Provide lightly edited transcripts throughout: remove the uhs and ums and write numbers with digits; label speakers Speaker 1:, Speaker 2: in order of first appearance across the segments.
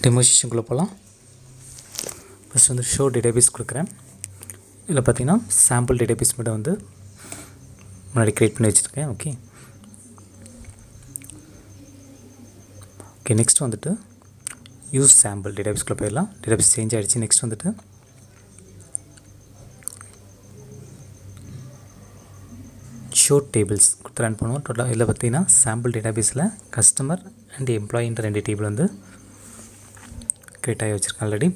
Speaker 1: டெமோஸ்ட்ரேஷனுக்குள்ளே போகலாம். ஃபஸ்ட் வந்து show database கொடுக்குறேன். இதில் பார்த்தீங்கன்னா சாம்பிள் டேட்டாபேஸ் மட்டும் வந்து முன்னாடி க்ரியேட் பண்ணி வச்சுருக்கேன். ஓகே நெக்ஸ்ட் வந்துட்டு யூஸ் சாம்பிள் டேட்டாபேஸ்க்குள்ளே போயிடலாம். டேட்டாபேஸ் சேஞ்ச் ஆகிடுச்சு. நெக்ஸ்ட் வந்துட்டு ஷோ டேபிள்ஸ் கொடுத்து ரன் பண்ணுவோம். டோட்டலாக இதில் பார்த்தீங்கன்னா சாம்பிள் டேட்டாபேஸில் கஸ்டமர் அண்ட் எம்ப்ளாயின்ற 2 டேபிள் வந்து க்ரியேட் ஆகி வச்சுருக்கேன் ஆல்ரெடி.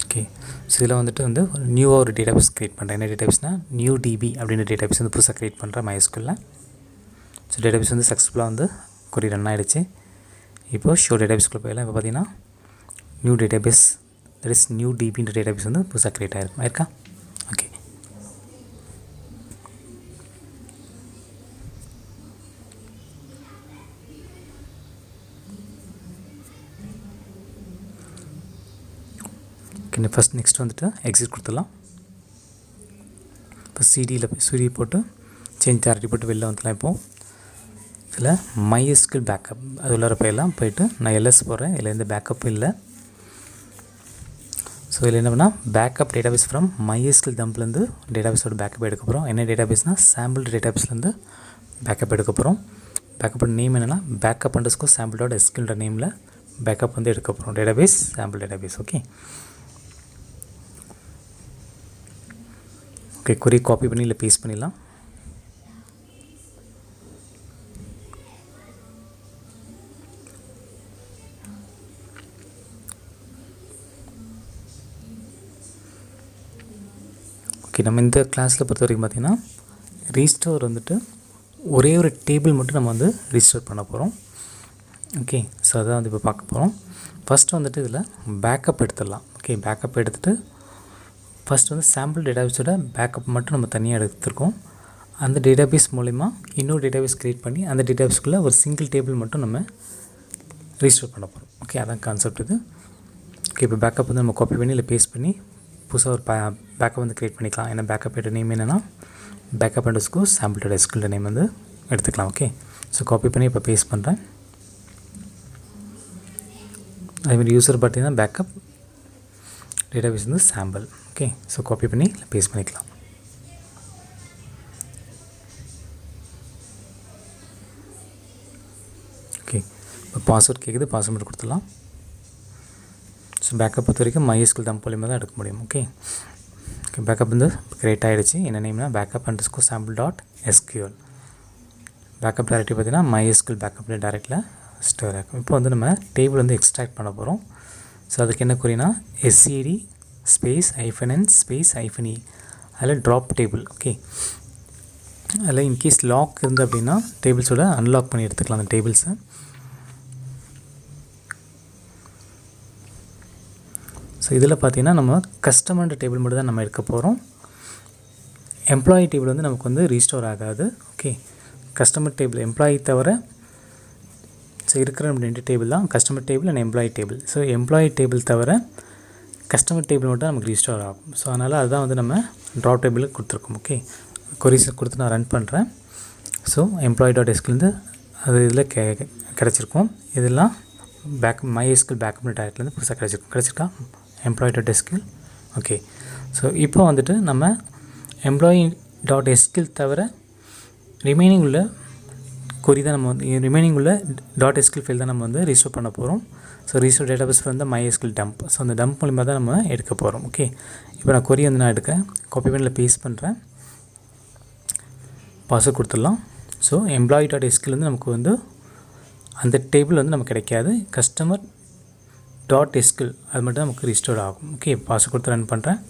Speaker 1: ஓகே ஸோ இதில் வந்துட்டு நியூவாக ஒரு டேட்டாபேஸ் க்ரியேட் பண்ணுறேன். என்ன டேட்டாபேஸ்னால் நியூ டிபி அப்படின்ற டேட்டாபேஸ் வந்து புதுசாக க்ரியேட் பண்ணுறேன் MySQL. ஸோ டேட்டாபேஸ் வந்து சக்ஸஸ்ஃபுல்லாக வந்து கொரி ரன் ஆகிடுச்சு. இப்போது ஷோ டேட்டாபேஸ்க்குள்ளே போயிடலாம். இப்போ பார்த்தீங்கன்னா new database that is new டிபின்ற டேட்டாபேஸ் வந்து புதுசாக க்ரியேட் ஆயிருக்கா. ஓகே ஃபஸ்ட் நெக்ஸ்ட் வந்துட்டு எக்ஸிட் கொடுத்துடலாம். இப்போ சிடி போட்டு சேஞ்ச் தாரிட்டி போட்டு வெளில வந்துடலாம். இப்போது இதில் MySQL பேக்கப் அது உள்ளார போயிட்டு நான் எல்எஸ் போடுறேன். இதில் எந்த பேக்கப்பும் இல்லை. ஸோ இதில் என்ன பண்ணால் பேக்கப் டேட்டாபேஸ் ஃப்ரம் MySQL டம்ப்லேருந்து டேட்டாபேஸோட பேக்கப் எடுக்க போகிறோம். என்ன டேட்டாபேஸ்னால் சாம்பிள் டேட்டாபேஸ்லேருந்து பேக்கப் எடுக்க போகிறோம். பேக்கப்போட நேம் என்னென்னா backup_sample.sqlன்ற நேமில் பேக்கப் வந்து எடுக்க போகிறோம். Database sample database. ஓகே கொரி காப்பி பண்ணி இல்லை பேஸ்ட் பண்ணிடலாம். ஓகே நம்ம இந்த கிளாஸில் பொறுத்த வரைக்கும் பார்த்திங்கன்னா ரீஸ்டோர் வந்துட்டு ஒரே ஒரு டேபிள் மட்டும் நம்ம வந்து ரீஸ்டோர் பண்ண போகிறோம். ஓகே ஸோ அதான் வந்து இப்போ பார்க்க போகிறோம். ஃபஸ்ட்டு வந்துட்டு இதில் பேக்கப் எடுத்துடலாம். ஓகே பேக்கப் எடுத்துகிட்டு ஃபஸ்ட் வந்து சாம்பிள் டேட்டாபேஸோட பேக்கப் மட்டும் நம்ம தனியாக எடுத்துருக்கோம். அந்த டேட்டாபேஸ் மூலிமா இன்னொரு டேட்டாபேஸ் க்ரியேட் பண்ணி அந்த டேட்டாபேஸ்க்குள்ளே ஒரு சிங்கிள் டேபிள் மட்டும் நம்ம ரீஸ்டோர் பண்ண போகிறோம். ஓகே அதான் கான்செப்ட் இது. ஓகே இப்போ பேக்கப் வந்து நம்ம காப்பி பண்ணி இல்லை பேஸ்ட் பண்ணி புதுசாக ஒரு பேக்கப் வந்து க்ரியேட் பண்ணிக்கலாம். ஏன்னா பேக்கப் நேம் என்னென்னா backup_sample.sql நேம் வந்து எடுத்துக்கலாம். ஓகே ஸோ காப்பி பண்ணி இப்போ பேஸ்ட் பண்ணுறேன். அதேமாதிரி யூசர் பார்த்தீங்கன்னா பேக்கப் டேட்டாபேஸ் வந்து சாம்பிள். ஓகே ஸோ காப்பி பண்ணி பேஸ்ட் பண்ணிக்கலாம். ஓகே இப்போ பாஸ்வேர்ட் கேட்குது. பாஸ்வேர்ட் கொடுத்துடலாம். ஸோ பேக்கப் பொறுத்த வரைக்கும் MySQL டம்ப் மூலியமாக தான் எடுக்க முடியும். ஓகே பேக்கப் வந்து க்ரியேட் ஆகிடுச்சு. என்ன நேம்னா backup_sample.sql. பேக்கப் டைரக்டரி பார்த்தீங்கன்னா MySQL பேக்கப் டைரக்டில் ஸ்டோர் ஆகும். இப்போ வந்து நம்ம டேபிள் வந்து எக்ஸ்ட்ராக்ட் பண்ண போகிறோம். ஸோ அதுக்கு என்ன குறினா SCD -n -e அதில் ட்ராப் டேபிள். ஓகே அதில் இன்கேஸ் லாக் இருந்து அப்படின்னா டேபிள்ஸோட அன்லாக் பண்ணி எடுத்துக்கலாம் அந்த டேபிள்ஸை. ஸோ இதில் பார்த்தீங்கன்னா நம்ம கஸ்டமர் டேபிள் மட்டும் தான் நம்ம எடுக்க போகிறோம். எம்ப்ளாயி டேபிள் வந்து நமக்கு வந்து ரீஸ்டோர் ஆகாது. ஓகே கஸ்டமர் டேபிள் எம்ப்ளாயி தவிர ஸோ இருக்கிற 2 டேபிள் தான் customer table and employee table. So employee table தவிர கஸ்டமர் டேபிள் மட்டும் நமக்கு ரீஸ்டோர் ஆகும். ஸோ அதனால் அதுதான் வந்து நம்ம ட்ராப் டேபிளுக்கு கொடுத்துருக்கோம். ஓகே கொரிஸ் கொடுத்து நான் ரன் பண்ணுறேன். ஸோ employee.sql அது இதில் கிடச்சிருக்கும். இதெல்லாம் MySQL பேக்கப் டைரக்ட்லேருந்து புதுசாக கிடச்சிருக்கா employee.sql. ஓகே ஸோ இப்போ வந்துட்டு நம்ம employee.sql தவிர ரிமைனிங் உள்ள கொரி தான் நம்ம வந்து ரிமைனிங் உள்ள .sql ஃபைல் தான் நம்ம வந்து ரீஸ்டோர் பண்ண போகிறோம். ஸோ ரீஸ்டோர் டேட்டாபேஸ் வந்து MySQL டம்ப். ஸோ அந்த டம்ப் மூலிமா தான் நம்ம எடுக்க போகிறோம். ஓகே இப்போ நான் கொரி வந்து நான் எடுக்கிறேன். காப்பி பண்ணியில் பேஸ்ட் பண்ணுறேன். பாஸ்வேர்ட் கொடுத்துடலாம். ஸோ employee.sql வந்து நமக்கு வந்து அந்த டேபிள் வந்து நமக்கு கிடைக்காது. customer.sql அது மட்டும் நமக்கு ரீஸ்டோர் ஆகும். ஓகே பாஸ்வேர்ட் கொடுத்து ரன் பண்ணுறேன்.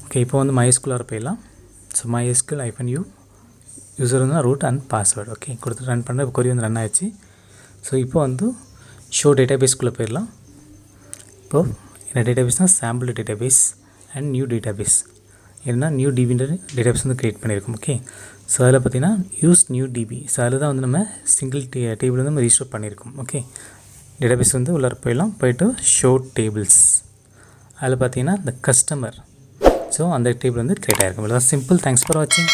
Speaker 1: ஓகே இப்போ வந்து MySQL போயிடலாம். ஸோ MySQL -u யூசர் வந்து ரூட் அண்ட் பாஸ்வேர்டு. ஓகே கொடுத்து ரன் பண்ணுறேன். இப்போ கொரி வந்து ரன் ஆயிடுச்சு. ஸோ இப்போ வந்து ஷோ டேட்டாபேஸ்க்குள்ளே போயிடலாம். இப்போது என்ன டேட்டாபேஸ்னால் sample database and new database. ஏன்னா நியூ டிபின்ற டேட்டாபேஸ் வந்து க்ரியேட் பண்ணியிருக்கோம். ஓகே ஸோ அதில் பார்த்தீங்கன்னா யூஸ் நியூ டிபி. ஸோ அதில் தான் வந்து நம்ம சிங்கிள் டேபிள் வந்து நம்ம ரீஸ்டோர் பண்ணியிருக்கோம். ஓகே டேட்டாபேஸ் வந்து உள்ளார போயிட்டு ஷோ டேபிள்ஸ் அதில் பார்த்தீங்கன்னா இந்த கஸ்டமர். ஸோ அந்த டேபிள் வந்து க்ரியேட் ஆகிருக்கும். இவ்வளோ சிம்பிள். தேங்க்ஸ் ஃபார் வாட்சிங்.